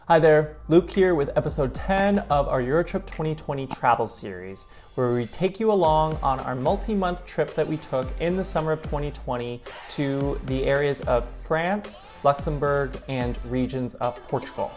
Hi there, Luke here with episode 10 of our Eurotrip 2020 travel series, where we take you along on our multi-month trip that we took in the summer of 2020 to the areas of France, Luxembourg, and regions of Portugal.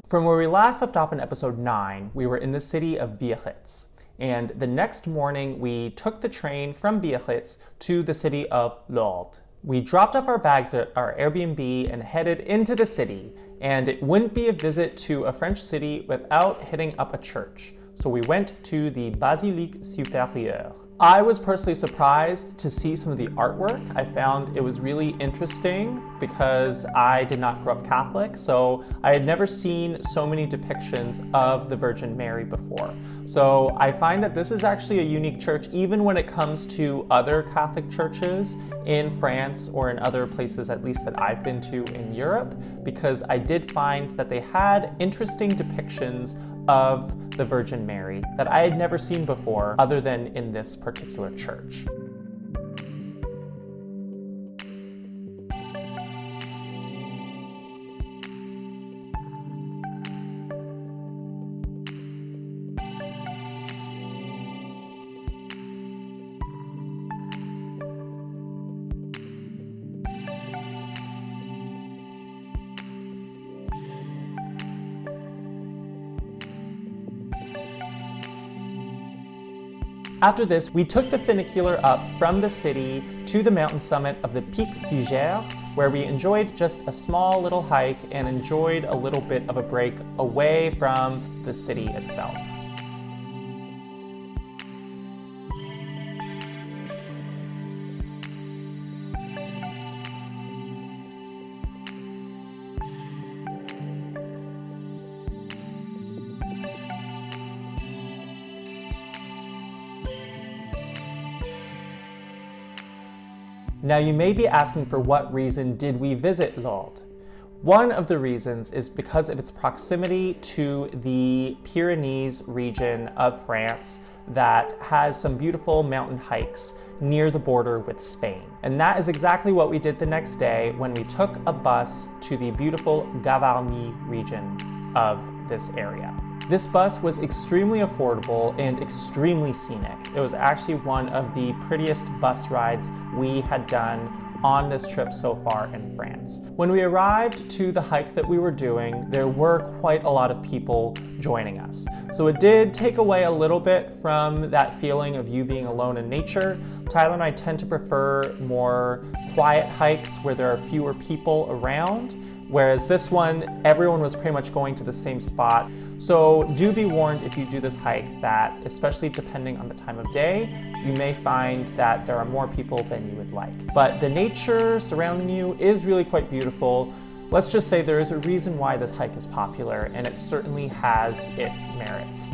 From where we last left off in episode 9, we were in the city of Biarritz. And the next morning, we took the train from Biarritz to the city of Lourdes. We dropped off our bags at our Airbnb and headed into the city. And it wouldn't be a visit to a French city without hitting up a church. So we went to the Basilique Supérieure. I was personally surprised to see some of the artwork. I found it was really interesting because I did not grow up Catholic, so I had never seen so many depictions of the Virgin Mary before. So I find that this is actually a unique church, even when it comes to other Catholic churches in France or in other places, at least that I've been to in Europe, because I did find that they had interesting depictions of the Virgin Mary that I had never seen before other than in this particular church. After this, we took the funicular up from the city to the mountain summit of the Pic du Jer, where we enjoyed just a small little hike and enjoyed a little bit of a break away from the city itself. Now you may be asking, for what reason did we visit Lourdes? One of the reasons is because of its proximity to the Pyrenees region of France that has some beautiful mountain hikes near the border with Spain. And that is exactly what we did the next day when we took a bus to the beautiful Gavernie region of this area. This bus was extremely affordable and extremely scenic. It was actually one of the prettiest bus rides we had done on this trip so far in France. When we arrived to the hike that we were doing, there were quite a lot of people joining us. So it did take away a little bit from that feeling of you being alone in nature. Tyler and I tend to prefer more quiet hikes where there are fewer people around, whereas this one, everyone was pretty much going to the same spot. So do be warned if you do this hike that, especially depending on the time of day, you may find that there are more people than you would like. But the nature surrounding you is really quite beautiful. Let's just say there is a reason why this hike is popular, and it certainly has its merits.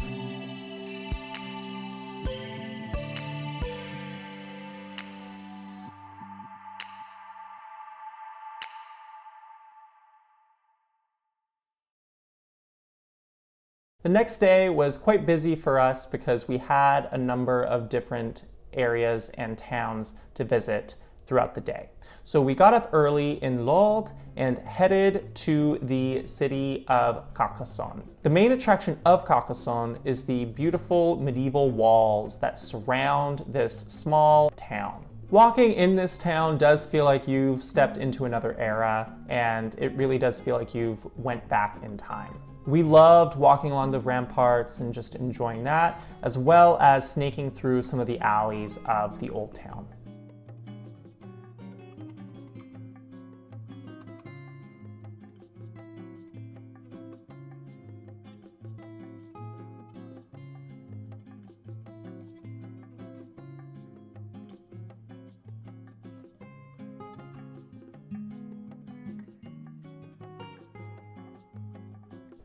The next day was quite busy for us because we had a number of different areas and towns to visit throughout the day. So we got up early in Lourdes and headed to the city of Carcassonne. The main attraction of Carcassonne is the beautiful medieval walls that surround this small town. Walking in this town does feel like you've stepped into another era, and it really does feel like you've went back in time. We loved walking along the ramparts and just enjoying that, as well as snaking through some of the alleys of the old town.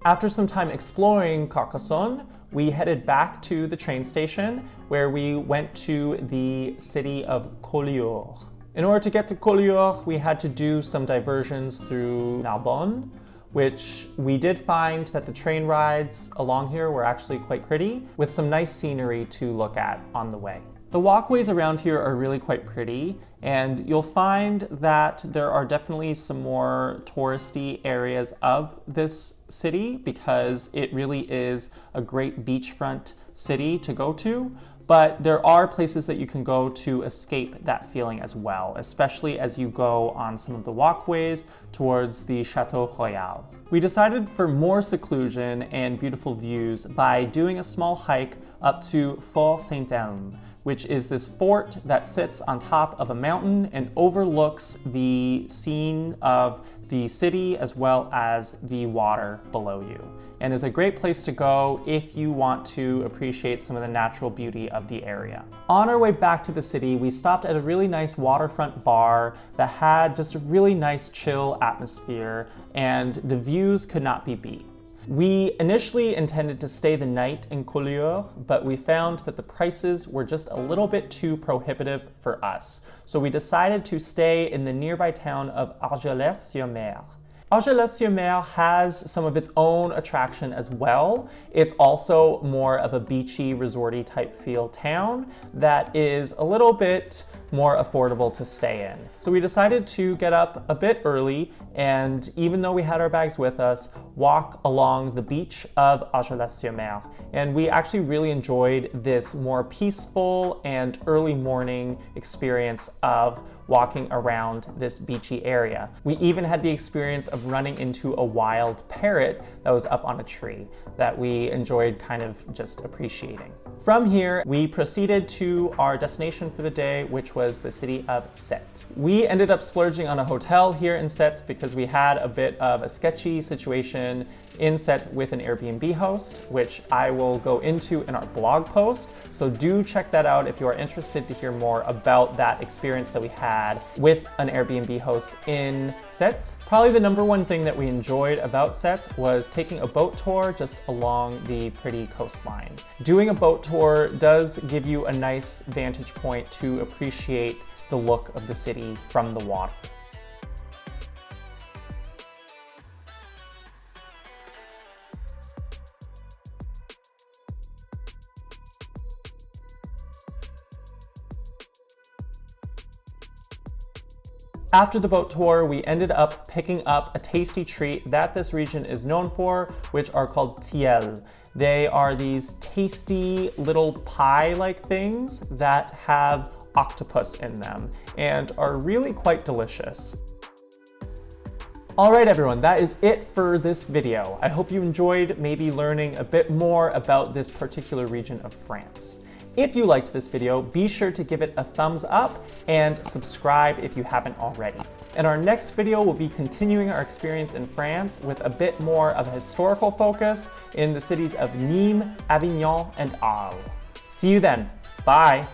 After some time exploring Carcassonne, we headed back to the train station where we went to the city of Collioure. In order to get to Collioure, we had to do some diversions through Narbonne, which we did find that the train rides along here were actually quite pretty, with some nice scenery to look at on the way. The walkways around here are really quite pretty, and you'll find that there are definitely some more touristy areas of this city because it really is a great beachfront city to go to. But there are places that you can go to escape that feeling as well, especially as you go on some of the walkways towards the Chateau Royal. We decided for more seclusion and beautiful views by doing a small hike up to Fort Saint-Elme, which is this fort that sits on top of a mountain and overlooks the scene of the city as well as the water below you, and is a great place to go if you want to appreciate some of the natural beauty of the area. On our way back to the city, we stopped at a really nice waterfront bar that had just a really nice chill atmosphere, and the views could not be beat. We initially intended to stay the night in Collioure, but we found that the prices were just a little bit too prohibitive for us. So we decided to stay in the nearby town of Argelès-sur-Mer. Argelès-sur-Mer has some of its own attraction as well. It's also more of a beachy, resorty type feel town that is a little bit more affordable to stay in. So we decided to get up a bit early, and even though we had our bags with us, walk along the beach of Argelès-sur-Mer. And we actually really enjoyed this more peaceful and early morning experience of walking around this beachy area. We even had the experience of running into a wild parrot that was up on a tree that we enjoyed kind of just appreciating. From here, we proceeded to our destination for the day, which was the city of Sète. We ended up splurging on a hotel here in Sète because we had a bit of a sketchy situation in Sète with an Airbnb host, which I will go into in our blog post. So do check that out if you are interested to hear more about that experience that we had with an Airbnb host in Sète. Probably the number one thing that we enjoyed about Sète was taking a boat tour just along the pretty coastline. Doing a boat tour does give you a nice vantage point to appreciate the look of the city from the water. After the boat tour, we ended up picking up a tasty treat that this region is known for, which are called tilleuls. They are these tasty little pie-like things that have octopus in them and are really quite delicious. All right, everyone, that is it for this video. I hope you enjoyed maybe learning a bit more about this particular region of France. If you liked this video, be sure to give it a thumbs up and subscribe if you haven't already. In our next video, we'll be continuing our experience in France with a bit more of a historical focus in the cities of Nîmes, Avignon, and Arles. See you then. Bye.